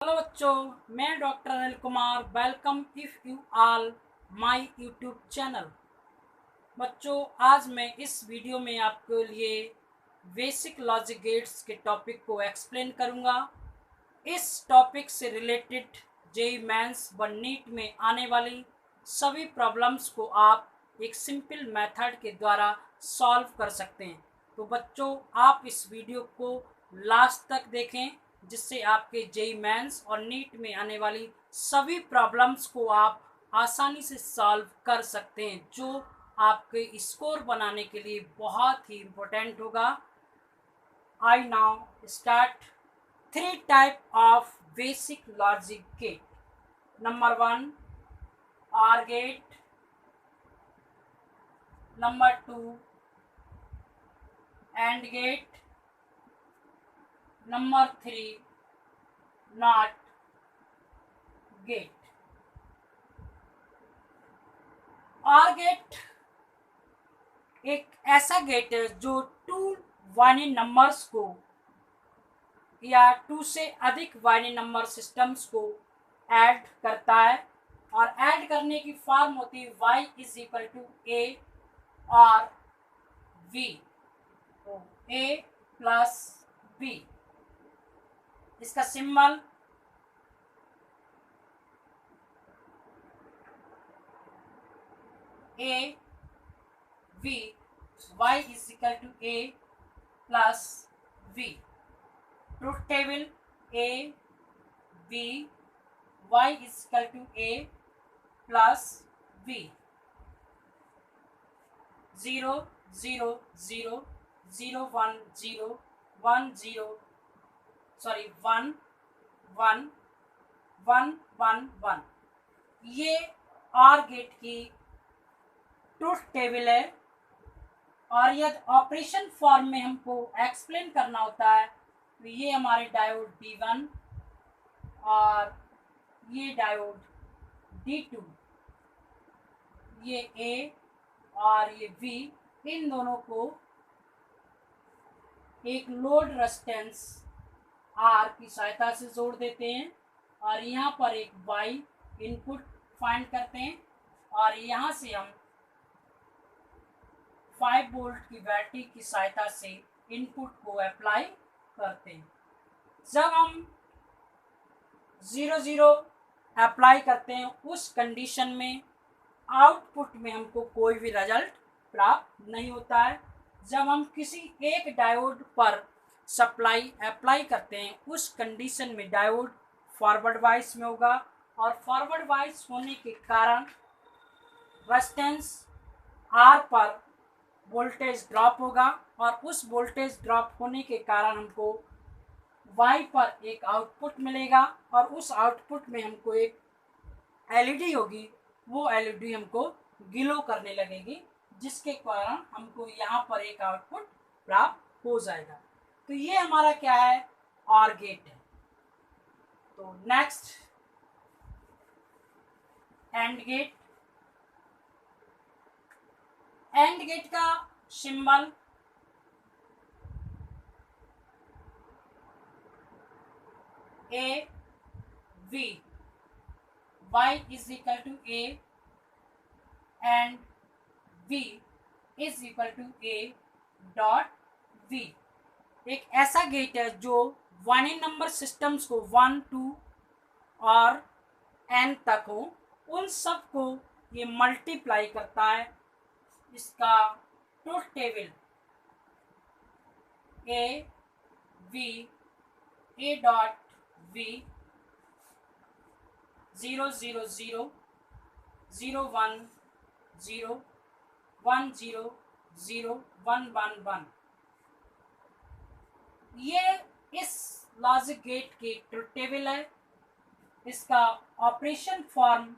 Hello बच्चों, मैं doctor Anil Kumar. Welcome if you all my YouTube channel. बच्चों, आज मैं इस वीडियो में आपके लिए बेसिक लॉजिक गेट्स के टॉपिक को एक्सप्लेन करूंगा। इस टॉपिक से रिलेटेड जेईई मेंस व नीट में आने वाली सभी प्रॉब्लम्स को आप एक सिंपल मेथड के द्वारा सॉल्व कर सकते हैं। तो बच्चों, आप इस वीडियो को लास्ट तक देखें, जिससे आपके जेईई मेंस और नीट में आने वाली सभी प्रॉब्लम्स को आप आसानी से सॉल्व कर सकते हैं, जो आपके स्कोर बनाने के लिए बहुत ही इम्पोर्टेंट होगा। I now start three type of basic logic gate. Number one, OR gate. Number two, AND gate. Number three, NOT gate. OR gate एक ऐसा गेट है जो टू बाइनरी नंबर्स को या टू से अधिक बाइनरी नंबर सिस्टम्स को add करता है, और ऐड करने की फॉर्म होती है y is equal to A और v। तो a प्लस b, इसका symbol a v, y is equal to a plus v। Truth table a b, y is equal to a plus v। 0 0 0 0 1 0 1 0 sorry 1 1 1 1 1। ये OR gate की truth table है, और यदि operation form में हमको explain करना होता है तो ये हमारे डायोड D1 और ये डायोड D2, ये A और ये V, इन दोनों को एक लोड रेजिस्टेंस R की सहायता से जोड़ देते हैं, और यहाँ पर एक Y इनपुट फाइंड करते हैं, और यहाँ से हम 5 वोल्ट की बैटरी की सहायता से इनपुट को अप्लाई करते हैं। जब हम 0 0 अप्लाई करते हैं, उस कंडीशन में आउटपुट में हमको कोई भी रिजल्ट प्राप्त नहीं होता है। जब हम किसी एक डायोड पर सप्लाई अप्लाई करते हैं, उस कंडीशन में डायोड फॉरवर्ड वाइस में होगा, और फॉरवर्ड वाइस होने के कारण रेजिस्टेंस R पर वोल्टेज ड्रॉप होगा, और उस वोल्टेज ड्रॉप होने के कारण हमको Y पर एक आउटपुट मिलेगा, और उस आउटपुट में हमको एक एलईडी होगी। वो एलईडी हमको ग्लो करने लगेगी, जिसके कारण हमको यहाँ पर एक आउटपुट प्राप्त हो जाएगा। तो ये हमारा क्या है, ऑर गेट है। तो next, and gate. And gate का symbol A B, y is equal to a and v is equal to a dot v। एक ऐसा गेट है जो बाइनरी नंबर सिस्टम्स को 1 2 और n तक हो, उन सब को ये मल्टीप्लाई करता है। इसका truth table a v a dot v 0 0 0 0 1 0 1 0 0 1 1 1। ये इस लॉजिक गेट की ट्रूथ टेबल है। इसका ऑपरेशन फॉर्म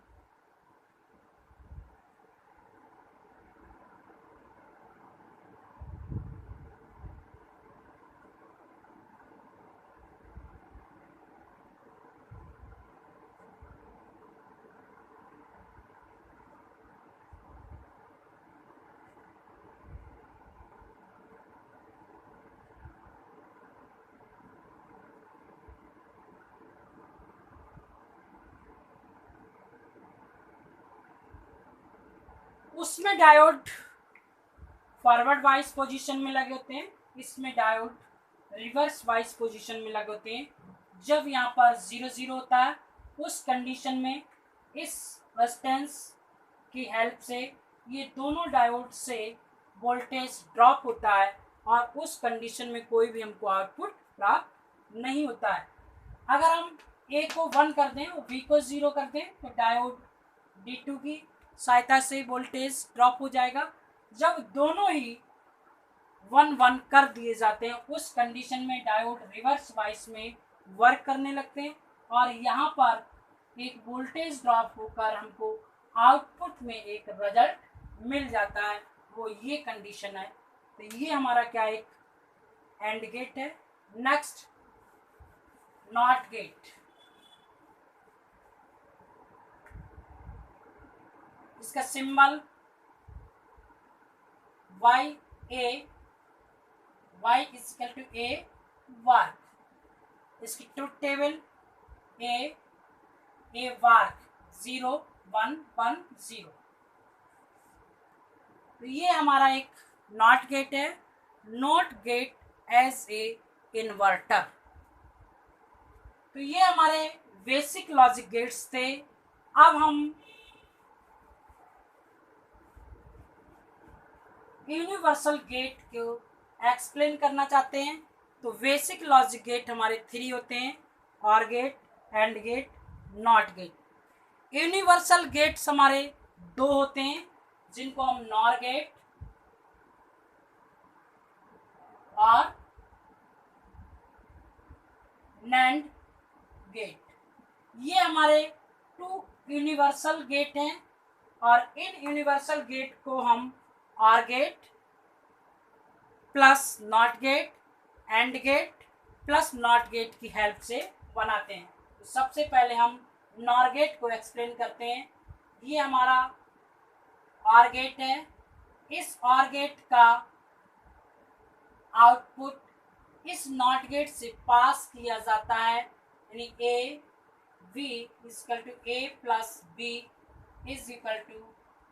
उसमें डायोड फॉरवर्ड वाइज पोजीशन में लगे होते हैं, इसमें डायोड रिवर्स वाइज पोजीशन में लगे होते हैं। जब यहाँ पर 0 0 होता है उस कंडीशन में इस रेजिस्टेंस की हेल्प से ये दोनों डायोड से वोल्टेज ड्रॉप होता है और उस कंडीशन में कोई भी हमको आउटपुट प्राप्त नहीं होता है। अगर हम ए को 1 कर दें और बी को 0 कर दें तो डायोड D2 की सहायता से वोल्टेज ड्रॉप हो जाएगा। जब दोनों ही 1 1 कर दिए जाते हैं उस कंडीशन में डायोड रिवर्स वाइज में वर्क करने लगते हैं और यहाँ पर एक वोल्टेज ड्रॉप होकर हमको आउटपुट में एक रिजल्ट मिल जाता है, वो ये कंडीशन है। तो ये हमारा क्या एक एंड गेट है। Next not gate. इसका symbol y is equal to a वर्क। इसकी ट्रुथ टेबल a वर्क 0 1 1 0। तो ये हमारा एक नॉट गेट है। Not gate as a inverter. तो ये हमारे बेसिक लॉजिक गेट्स थे। अब हम यूनिवर्सल गेट को एक्सप्लेन करना चाहते हैं। तो बेसिक लॉजिक गेट हमारे 3 होते हैं, OR gate, and gate, NOT gate. Universal gates हमारे 2 होते हैं जिनको हम नॉर गेट और नैंड गेट, ये हमारे 2 यूनिवर्सल गेट हैं। और इन यूनिवर्सल गेट को हम or gate plus not gate, and gate plus not gate की हेल्प से बनाते हैं। तो सबसे पहले हम नॉर गेट को एक्सप्लेन करते हैं। ये हमारा ऑर गेट है। इस ऑर गेट का आउटपुट इस नॉट गेट से पास किया जाता है, यानी A B is equal to A plus B is equal to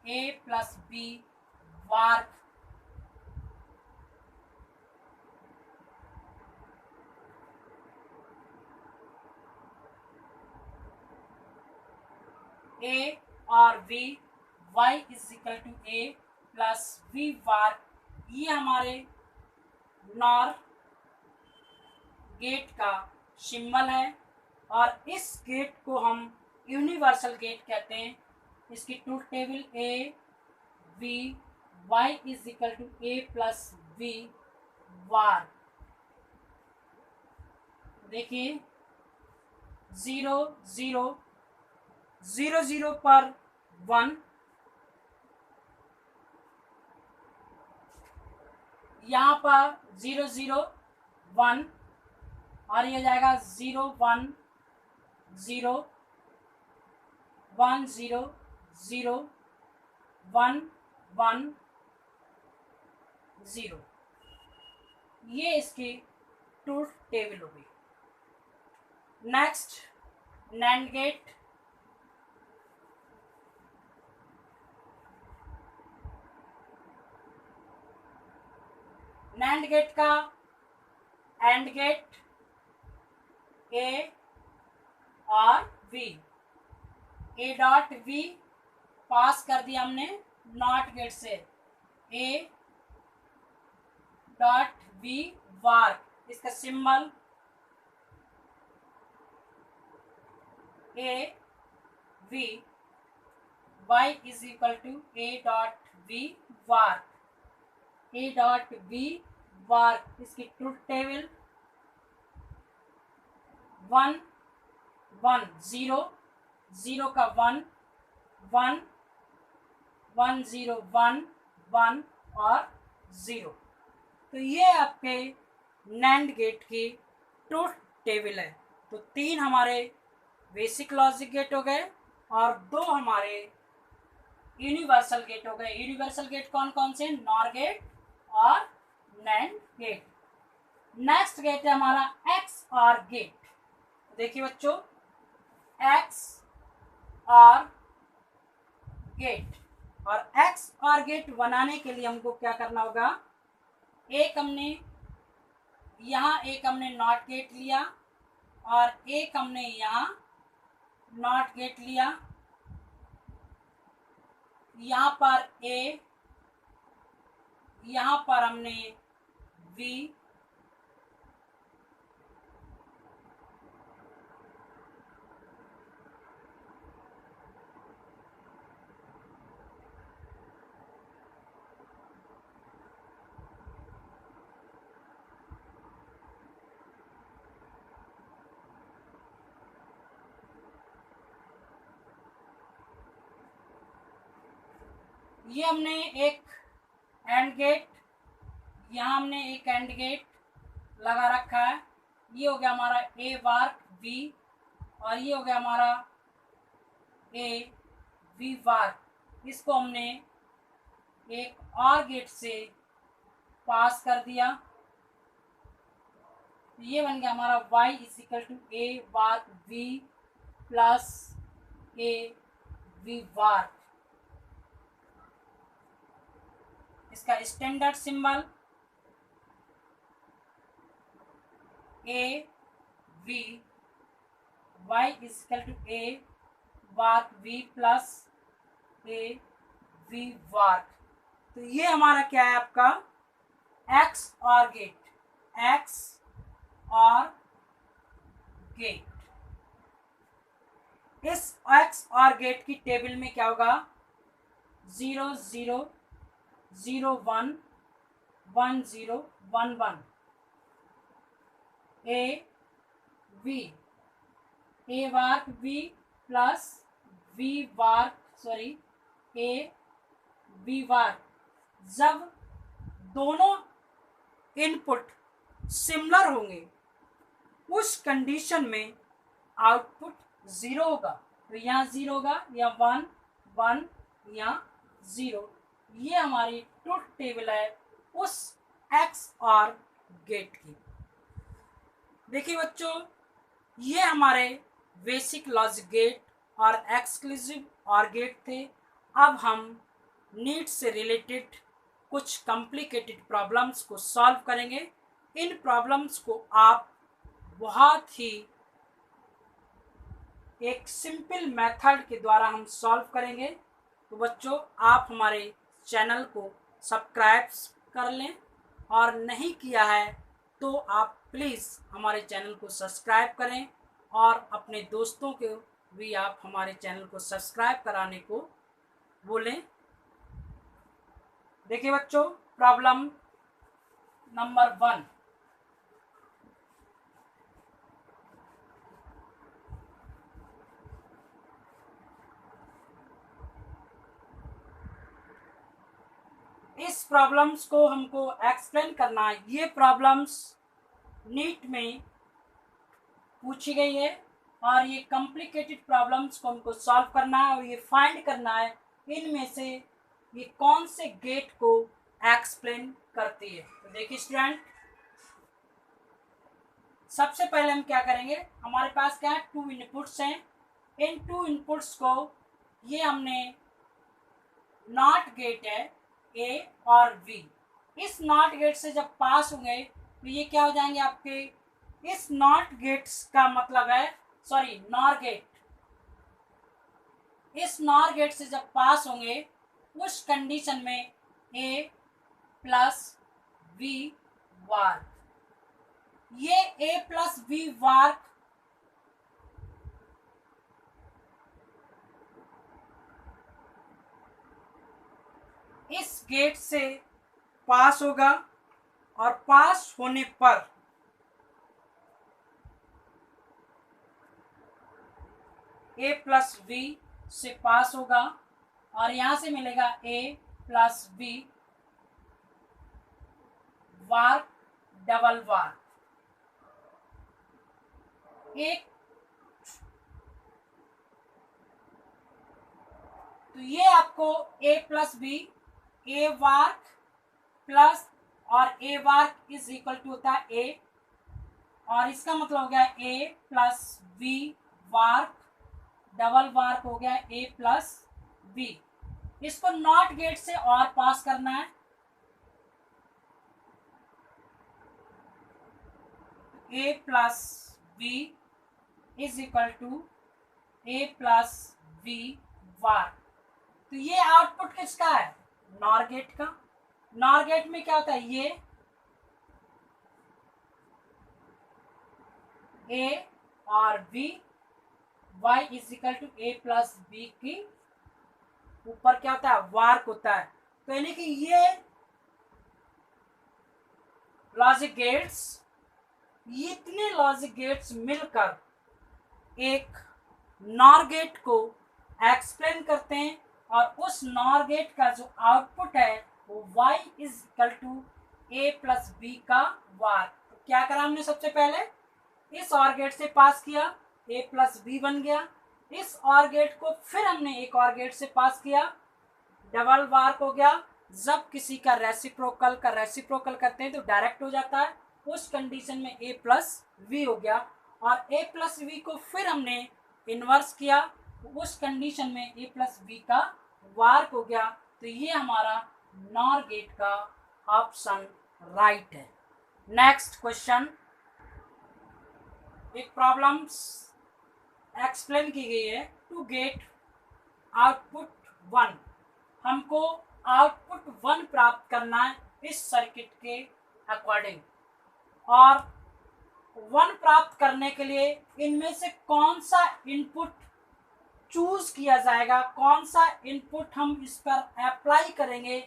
A plus B वर्क। ए और B y is equal to A plus B वर्क। ये हमारे नॉर गेट का सिंबल है और इस गेट को हम यूनिवर्सल गेट कहते हैं। इसकी truth table A B y is equal to A plus B bar. देखिए 0 0 0 0 पर 1, यहाँ पर 0 0 1 और ये जाएगा 0 1 0 1 0 0 1 1 0। ये इसकी ट्रुथ टेबल होगी। Next NAND gate. NAND gate का एंड गेट ए और B, A dot B pass कर दिया हमने नॉट गेट से, ए डॉट बी वार्क। इसका symbol A B Y is equal to A dot B वार्क, ए डॉट बी वार्क। इसकी ट्रुथ टेबल 1 1 0 0 का 1 1 1 0 1 1 और 0। तो ये आपके नैंड गेट की ट्रुथ टेबल है। तो 3 हमारे बेसिक लॉजिक गेट हो गए और 2 हमारे यूनिवर्सल गेट हो गए। यूनिवर्सल गेट कौन कौन से? नॉर गेट और नैंड गेट। नेक्स्ट गेट है हमारा एक्स और गेट। देखिए बच्चों, एक्स और गेट और एक्स और गेट बनाने के लिए हमको क्या करना होगा, एक हमने नॉट गेट लिया और एक हमने यहाँ नॉट गेट लिया, यहाँ पर ए, यहाँ पर हमने वी, ये हमने एक एंड गेट, यहाँ हमने एक एंड गेट लगा रखा है। ये हो गया हमारा ए वार्क वी और ये हो गया हमारा ए वी वार्क। इसको हमने एक और गेट से पास कर दिया, ये बन गया हमारा y is equal to a वार्क वी प्लस ए वी वार्क। इसका standard symbol A B, y is equal to a वार्क वी प्लस ए वी वार्क। तो ये हमारा क्या है आपका x और गेट, x और गेट। इस x और गेट की टेबल में क्या होगा, 0 0 0 1 1 0 1 1, ए वार्क वी प्लस वी वार्क ए वी वार्क। जब दोनों इनपुट सिमिलर होंगे उस कंडीशन में आउटपुट 0 होगा। तो यहाँ 0 होगा, या 1 1, या 0। ये हमारी ट्रुथ टेबल है उस एक्स और गेट की। देखिए बच्चों, ये हमारे बेसिक लॉजिक गेट और एक्सक्लूसिव और गेट थे। अब हम नीट से रिलेटेड कुछ कॉम्प्लिकेटेड प्रॉब्लम्स को सॉल्व करेंगे। इन प्रॉब्लम्स को आप बहुत ही एक सिंपल मेथड के द्वारा हम सॉल्व करेंगे। तो बच्चों, आप हमारे चैनल को सब्सक्राइब कर लें, और नहीं किया है तो आप प्लीज़ हमारे चैनल को सब्सक्राइब करें और अपने दोस्तों को भी आप हमारे चैनल को सब्सक्राइब कराने को बोलें। देखिए बच्चों, प्रॉब्लम नंबर 1। इस प्रॉब्लम्स को हमको एक्सप्लेन करना है। ये प्रॉब्लम्स नीट में पूछी गई है और ये कॉम्प्लिकेटेड प्रॉब्लम्स को हमको सॉल्व करना है और ये फाइंड करना है इनमें से ये कौन से गेट को एक्सप्लेन करती है। तो देखिए स्टूडेंट, सबसे पहले हम क्या करेंगे, हमारे पास क्या है, 2 इनपुट्स हैं। इन 2 इनपुट्स को ये हमने नॉट गेट है ए और वी, इस नॉट गेट से जब पास होंगे तो ये क्या हो जाएंगे आपके, इस नॉट गेट्स का मतलब है नॉर गेट, इस नॉर गेट से जब पास होंगे उस कंडीशन में ए प्लस वी वार्क। ये ए प्लस वी वार्क इस गेट से पास होगा और पास होने पर ए प्लस वी से पास होगा और यहां से मिलेगा ए प्लस वी वार्क डबल वार्क। एक तो ये आपको ए प्लस बी, ए वार्क प्लस और ए वार्क इज इक्वल टू होता है ए, और इसका मतलब हो गया ए प्लस बी वार्क डबल वार्क हो गया ए प्लस बी। इसको नॉट गेट से और पास करना है, a plus B is equal to a plus B वार। तो ये आउटपुट किसका है, नॉर गेट का। नॉर गेट में क्या होता है, ये a और b y is equal to a plus B की ऊपर क्या होता है, वार्क होता है। तो यानी कि ये लॉजिक गेट्स, इतने लॉजिक गेट्स मिलकर एक नॉर गेट को एक्सप्लेन करते हैं, और उस नॉर गेट का जो आउटपुट है वो y is equal to a plus B का वार। तो क्या करा हमने, सबसे पहले इस और गेट से पास किया, a प्लस बी बन गया। इस और गेट को फिर हमने एक और गेट से पास किया, डबल वार्क हो गया। जब किसी का रेसिप्रोकल करते हैं तो डायरेक्ट हो जाता है, उस कंडीशन में a प्लस वी हो गया। और a प्लस वी को फिर हमने इन्वर्स किया, उस कंडीशन में a प्लस वी का वार्क हो गया। तो ये हमारा नॉर गेट का ऑप्शन राइट है। नेक्स्ट क्वेश्चन, एक प्रॉब्लम्स एक्सप्लेन की गई है, टू गेट आउटपुट 1। हमको आउटपुट 1 प्राप्त करना है इस सर्किट के अकॉर्डिंग, और 1 प्राप्त करने के लिए इनमें से कौन सा इनपुट चूज किया जाएगा, कौन सा इनपुट हम इस पर अप्लाई करेंगे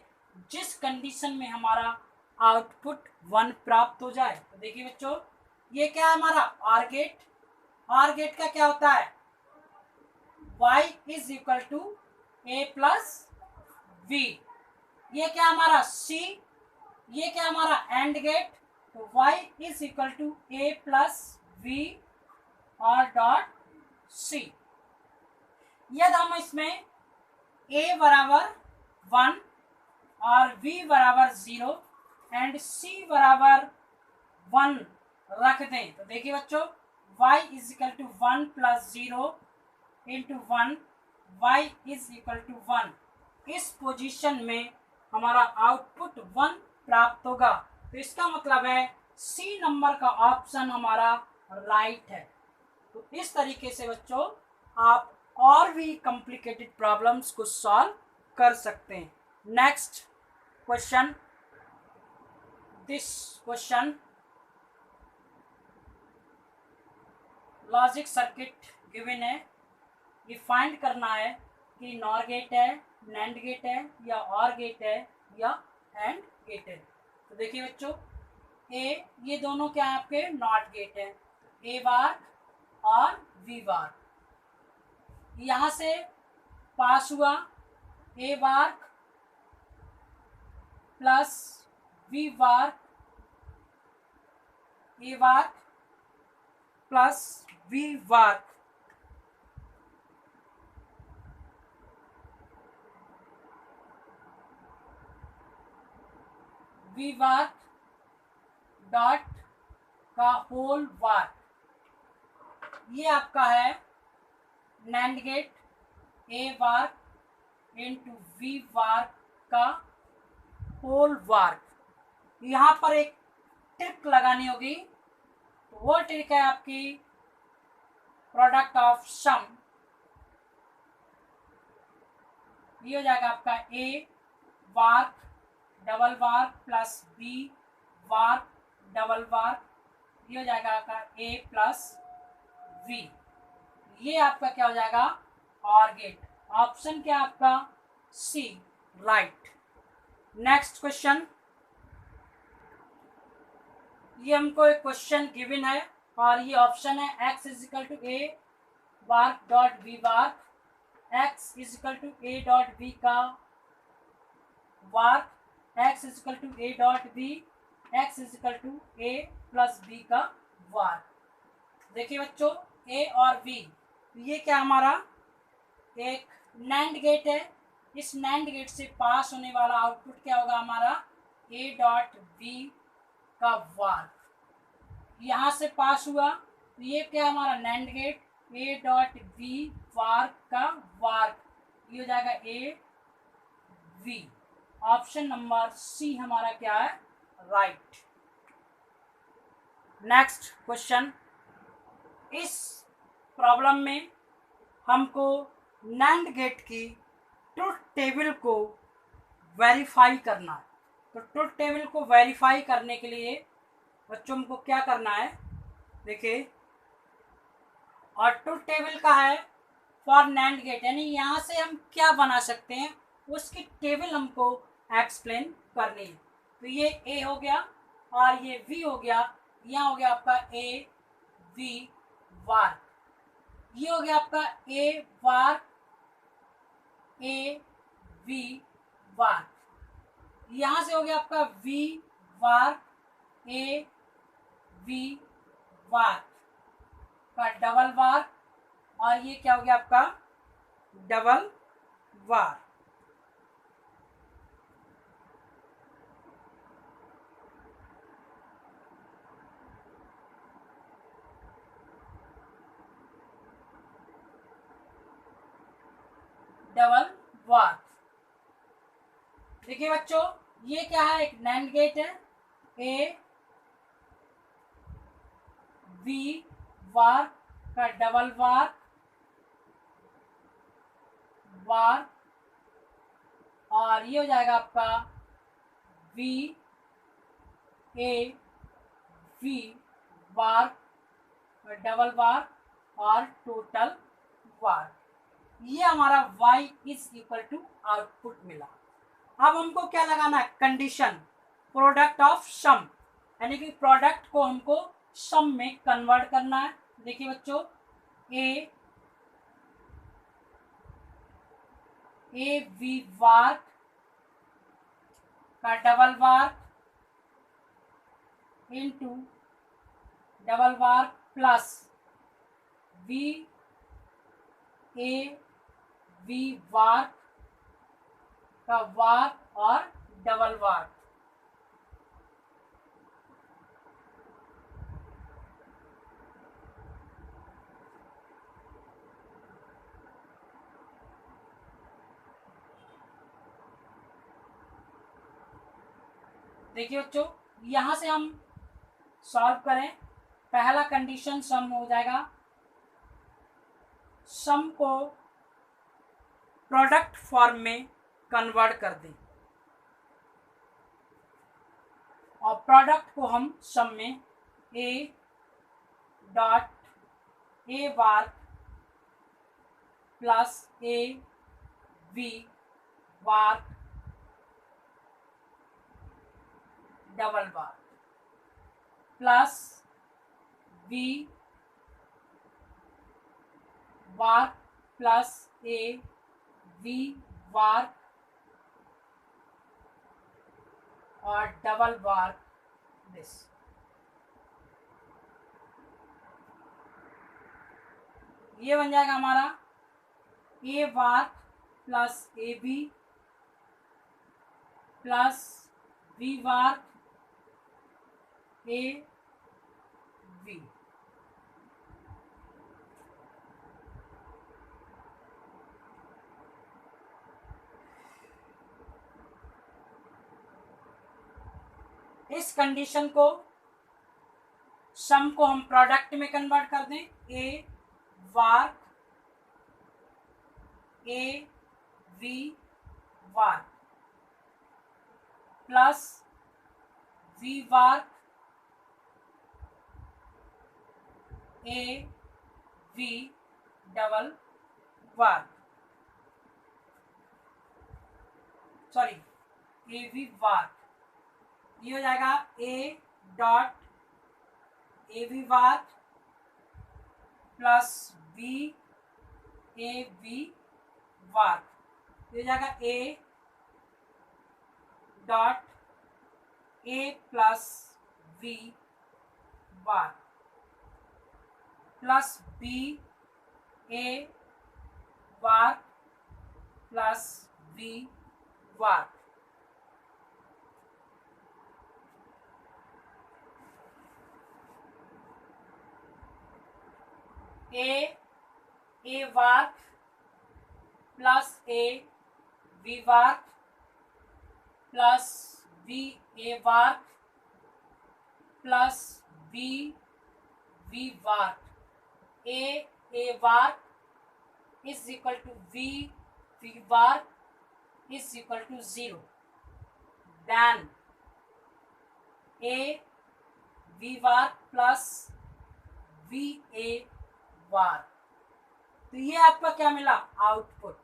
जिस कंडीशन में हमारा आउटपुट 1 प्राप्त हो जाए। तो देखिए बच्चों, ये क्या है हमारा ऑर गेट। ऑर गेट का क्या होता है, y is equal to a plus v। ये क्या हमारा c, ये क्या हमारा एंड गेट। तो y is equal to a plus v और डॉट c। यदि हम इसमें a बराबर 1 और v बराबर 0 एंड c बराबर 1 रख दें, तो देखिए बच्चों, y is equal to 1 plus 0 into 1, y is equal to 1। इस पोजीशन में हमारा आउटपुट 1 प्राप्त होगा। तो इसका मतलब है सी नंबर का ऑप्शन हमारा राइट है। तो इस तरीके से बच्चों आप और भी कॉम्प्लिकेटेड प्रॉब्लम्स को सॉल्व कर सकते हैं। Next question, this question, logic circuit given है, ये फाइंड करना है कि नॉर गेट है, नैंड गेट है, या और गेट है, या एंड गेट है। तो देखिए बच्चों, ए, ये दोनों क्या है आपके नॉट गेट है, ए बार और वी बार। यहाँ से पास हुआ A bar plus B bar, A bar plus B bar. B वार्क डॉट का होल वार्क, ये आपका है नैंड गेट, ए वार्क इंटू वी वार्क का होल वार्क। यहाँ पर एक ट्रिक लगानी होगी, वो ट्रिक है आपकी प्रोडक्ट ऑफ सम। ये हो जाएगा आपका ए वार्क डबल वार्क प्लस बी वार्क डबल वार्क, ये हो जाएगा आपका ए प्लस वी। ये आपका क्या हो जाएगा, और गेट। ऑप्शन क्या आपका, सी, राइट। नेक्स्ट क्वेश्चन, ये हमको एक क्वेश्चन गिवन है और ये ऑप्शन है x is equal to a वार्क डॉट बी वार्क, x is equal to A dot b का वार्क, x is equal to A dot b, x is equal to A plus B का वार्क। देखिए बच्चों, a और b, ये क्या हमारा एक नैंड गेट है। इस नैंड गेट से पास होने वाला आउटपुट क्या होगा हमारा, a डॉट बी का वार्क। यहाँ से पास हुआ तो ये क्या हमारा NAND gate, a dot B वार्क का वार्क, ये हो जाएगा a V. Option number C हमारा क्या है, राइट। नेक्स्ट क्वेश्चन, इस प्रॉब्लम में हमको नैंड गेट की ट्रुथ टेबल को वेरीफाई करना है। तो ट्रुथ टेबल को वेरीफाई करने के लिए बच्चों को क्या करना है, देखिए, और ट्रुथ टेबल का है फॉर नैंड गेट, यानी यहाँ से हम क्या बना सकते हैं उसकी टेबल हमको एक्सप्लेन करनी है। तो ये ए हो गया और ये वी हो गया, यहाँ हो गया आपका ए वी वार, ये हो गया आपका ए वार ए वी वार, यहाँ से हो गया आपका we bar A B bar का डबल वार, और ये क्या हो गया आपका डबल वार। डबल वार, देखिए बच्चों, ये क्या है, एक नैंड गेट है, ए वी वार का डबल वार वार, और ये हो जाएगा आपका B A B bar double bar और टोटल वार। ये हमारा y is equal to output मिला। अब हमको क्या लगाना है, कंडीशन प्रोडक्ट ऑफ सम, यानी कि प्रोडक्ट को हमको सम में कन्वर्ट करना है। देखिए बच्चों, ए वी वार का double bar into double bar plus B A B bar का वार और डबल वार। देखिए बच्चों, यहाँ से हम सॉल्व करें, पहला कंडीशन सम हो जाएगा, सम को प्रोडक्ट फॉर्म में कन्वर्ट कर दें और प्रोडक्ट को हम सम में A dot A bar plus A B bar double bar plus B bar plus A B bar और डबल बार दिस। ये बन जाएगा हमारा A bar plus A B plus B bar A B. इस condition को sum को हम product में कन्वर्ट कर दें, A bar A B bar plus B bar A B double bar, sorry A B bar, ये हो जाएगा ए dot A B bar plus B A B bar, ये हो जाएगा ए dot A plus B bar plus B A war plus B bar. A war plus A B bar plus B ए वार्क plus we we वार्क ए वार्क is equal to we we वार्क is equal to 0. Then A V वार्क plus B ए वार्क. तो ये आपका क्या मिला, आउटपुट.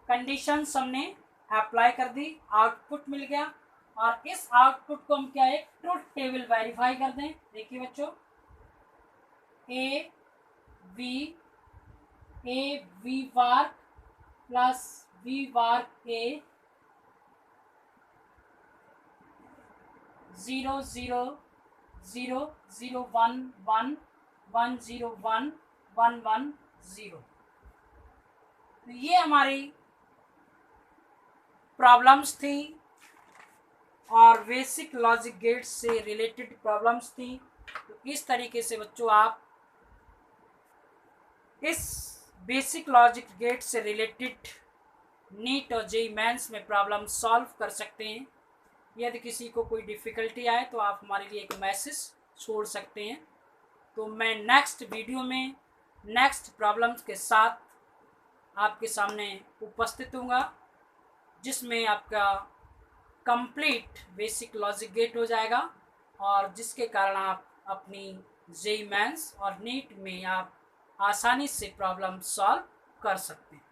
कंडीशंस हमने अप्लाई कर दी, आउटपुट मिल गया. और इस आउटपुट को हम क्या एक ट्रुथ टेबल वेरीफाई कर दें. देखिए बच्चों, ए वी वार्क प्लस वी वार्क ए 0 0 0 0 1 1 1 0 1 1 1 0. तो ये हमारी प्रॉब्लम्स थी और बेसिक लॉजिक गेट से रिलेटेड प्रॉब्लम्स थी. तो इस तरीके से बच्चों आप इस बेसिक लॉजिक गेट से रिलेटेड नीट और जेईई मेंस में प्रॉब्लम सॉल्व कर सकते हैं. यदि किसी को कोई डिफ़िकल्टी आए तो आप हमारे लिए एक मैसेज छोड़ सकते हैं. तो मैं नेक्स्ट वीडियो में नेक्स्ट प्रॉब्लम्स के साथ आपके सामने उपस्थित हूँगा, जिसमें आपका कंप्लीट बेसिक लॉजिक गेट हो जाएगा और जिसके कारण आप अपनी जेईई मेंस और नीट में आप आसानी से प्रॉब्लम सॉल्व कर सकते हैं.